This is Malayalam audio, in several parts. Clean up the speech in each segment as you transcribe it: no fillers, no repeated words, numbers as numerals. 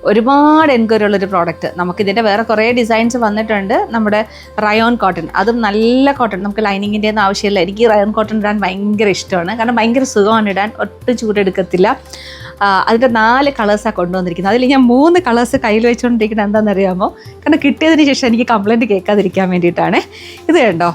ഒരുപാട് എൻക്വയറി ഉള്ളൊരു പ്രോഡക്റ്റ്. നമുക്കിതിൻ്റെ വേറെ കുറേ ഡിസൈൻസ് വന്നിട്ടുണ്ട്. നമ്മുടെ റയോൺ കോട്ടൺ, അതും നല്ല കോട്ടൺ, നമുക്ക് ലൈനിങ്ങിൻ്റെ ഒന്നും ആവശ്യമില്ല. എനിക്ക് റയോൺ കോട്ടൺ ഇടാൻ ഭയങ്കര ഇഷ്ടമാണ്, കാരണം ഭയങ്കര സുഖമാണ് ഇടാൻ, ഒട്ടും ചൂടെടുക്കത്തില്ല. അതിൻ്റെ 4 കളേഴ്സാണ് കൊണ്ടുവന്നിരിക്കുന്നത്. അതിൽ ഞാൻ 3 കളേഴ്സ് കയ്യിൽ വെച്ചുകൊണ്ടിരിക്കുന്നത് എന്താണെന്നറിയാമോ? കാരണം കിട്ടിയതിന് ശേഷം എനിക്ക് കംപ്ലയിൻറ്റ് കേൾക്കാതിരിക്കാൻ വേണ്ടിയിട്ടാണ്. ഇത് കണ്ടോ,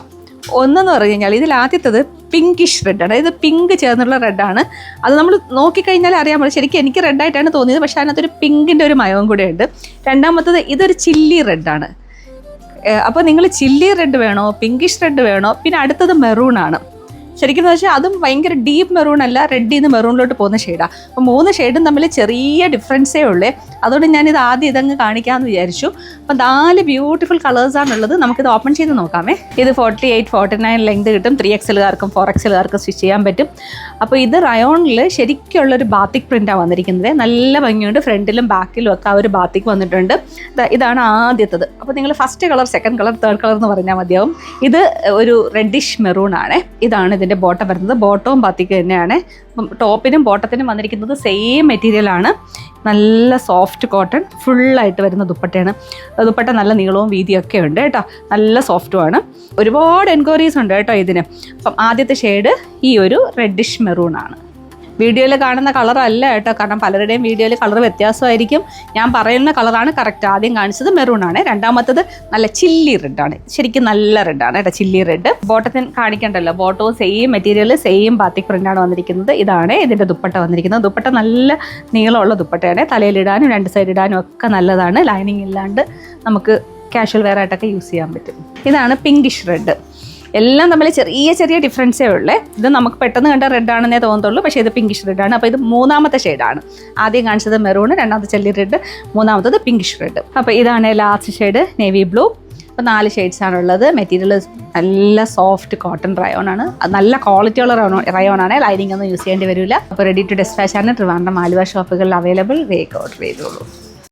ഒന്നെന്ന് പറഞ്ഞു കഴിഞ്ഞാൽ ഇതിൽ ആദ്യത്തത് പിങ്കിഷ് റെഡാണ്. ഇത് പിങ്ക് ചേർന്നുള്ള റെഡാണ്. അത് നമ്മൾ നോക്കിക്കഴിഞ്ഞാൽ അറിയാൻ പറ്റും. ശരിക്കും എനിക്ക് റെഡായിട്ടാണ് തോന്നിയത്, പക്ഷേ അതിനകത്തൊരു പിങ്കിൻ്റെ ഒരു മയവും കൂടെ ഉണ്ട്. രണ്ടാമത്തത് ഇതൊരു ചില്ലി റെഡാണ്. അപ്പോൾ നിങ്ങൾ ചില്ലി റെഡ് വേണോ, പിങ്കിഷ് റെഡ് വേണോ? പിന്നെ അടുത്തത് മെറൂണാണ്. ശരിക്കും എന്ന് വെച്ചാൽ അതും ഭയങ്കര ഡീപ്പ് മെറൂൺ അല്ല, റെഡിൽ നിന്ന് മെറൂണിലോട്ട് പോകുന്ന ഷെയ്ഡാണ്. അപ്പോൾ 3 ഷെയ്ഡും തമ്മിൽ ചെറിയ ഡിഫറൻസേ ഉള്ളേ. അതുകൊണ്ട് ഞാനിത് ആദ്യം ഇതങ്ങ് കാണിക്കാമെന്ന് വിചാരിച്ചു. അപ്പോൾ 4 ബ്യൂട്ടിഫുൾ കളേഴ്സാണുള്ളത്. നമുക്കിത് ഓപ്പൺ ചെയ്ത് നോക്കാമേ. ഇത് 48, 49 ലെങ്ത് കിട്ടും. 3XL-കാർക്കും 4XL-കാർക്കും സ്റ്റിച്ച് ചെയ്യാൻ പറ്റും. അപ്പോൾ ഇത് റയോണിൽ ശരിക്കുള്ളൊരു ബാത്തിക് പ്രിൻ്റാണ് വന്നിരിക്കുന്നത്. നല്ല ഭംഗിയുണ്ട്. ഫ്രണ്ടിലും ബാക്കിലും ഒക്കെ ആ ഒരു ബാത്തിക് വന്നിട്ടുണ്ട്. ഇതാണ് ആദ്യത്തത്. അപ്പോൾ നിങ്ങൾ first colour, second colour, third colour എന്ന് പറഞ്ഞാൽ മതിയാവും. ഇത് ഒരു റെഡിഷ് മെറൂൺ ആണ്. ഇതാണ് ഇതിൻ്റെ ബോട്ടം വരുന്നത്. ബോട്ടവും ബാത്തിക്ക് തന്നെയാണ്. ടോപ്പിനും ബോട്ടത്തിനും വന്നിരിക്കുന്നത് സെയിം മെറ്റീരിയലാണ്. നല്ല സോഫ്റ്റ് കോട്ടൺ ഫുള്ളായിട്ട് വരുന്ന ദുപ്പട്ടയാണ്. ദുപ്പട്ട നല്ല നീളവും വീതിയൊക്കെ ഉണ്ട് കേട്ടോ, നല്ല സോഫ്റ്റുമാണ്. ഒരുപാട് എൻക്വയറീസ് ഉണ്ട് കേട്ടോ ഇതിന്. അപ്പം ആദ്യത്തെ ഷെയ്ഡ് ഈ ഒരു റെഡിഷ് മെറൂൺ ആണ്. വീഡിയോയിൽ കാണുന്ന കളറല്ല കേട്ടോ, കാരണം പലരുടെയും വീഡിയോയിൽ കളർ വ്യത്യാസമായിരിക്കും. ഞാൻ പറയുന്ന കളറാണ് കറക്റ്റ്. ആദ്യം കാണിച്ചത് മെറൂണാണ്. രണ്ടാമത്തത് നല്ല ചില്ലി റെഡാണ്. ശരിക്കും നല്ല റെഡാണ് കേട്ടോ, ചില്ലി റെഡ്. ബോട്ടത്തിന് കാണിക്കണ്ടല്ലോ, ബോട്ടവും സെയിം മെറ്റീരിയൽ, സെയിം ബാത്തിക് പ്രിൻ്റാണ് വന്നിരിക്കുന്നത്. ഇതാണ് ഇതിൻ്റെ ദുപ്പട്ട വന്നിരിക്കുന്നത്. ദുപ്പട്ട നല്ല നീളമുള്ള ദുപ്പട്ടയാണ്. തലയിലിടാനും 2 സൈഡ് ഇടാനും ഒക്കെ നല്ലതാണ്. ലൈനിങ് ഇല്ലാണ്ട് നമുക്ക് കാഷ്വൽ വെയർ ആയിട്ടൊക്കെ യൂസ് ചെയ്യാൻ പറ്റും. ഇതാണ് പിങ്കിഷ് റെഡ്. എല്ലാം തമ്മിൽ ചെറിയ ചെറിയ ഡിഫറൻസേ ഉള്ളേ. ഇത് നമുക്ക് പെട്ടെന്ന് കണ്ട റെഡ് ആണെന്നേ തോന്നത്തുള്ളൂ, പക്ഷേ ഇത് പിങ്കിഷ് റെഡാണ്. അപ്പോൾ ഇത് 3ാമത്തെ ഷെയ്ഡാണ്. ആദ്യം കാണിച്ചത് മെറൂൺ, രണ്ടാമത്തെ ചെല്ലി റെഡ്, 3ാമത്തത് പിങ്കിഷ് റെഡ്. അപ്പോൾ ഇതാണ് ലാസ്റ്റ് ഷെയ്ഡ് നേവി ബ്ലൂ. അപ്പോൾ 4 ഷെയ്ഡ്സാണുള്ളത്. മെറ്റീരിയൽ നല്ല സോഫ്റ്റ് കോട്ടൺ റയോൺ ആണ്. നല്ല ക്വാളിറ്റിയുള്ള റയോൺ ആണ്. ലൈനിങ് ഒന്നും യൂസ് ചെയ്യേണ്ടി വരില്ല. അപ്പോൾ റെഡി ടു ഡെസ്പാച്ച് ആണ്. ട്രിവാൻഡ്രം ആലുവ ഷോപ്പുകളിൽ അവൈലബിൾ. വേഗം ഓർഡർ ചെയ്തോളൂ.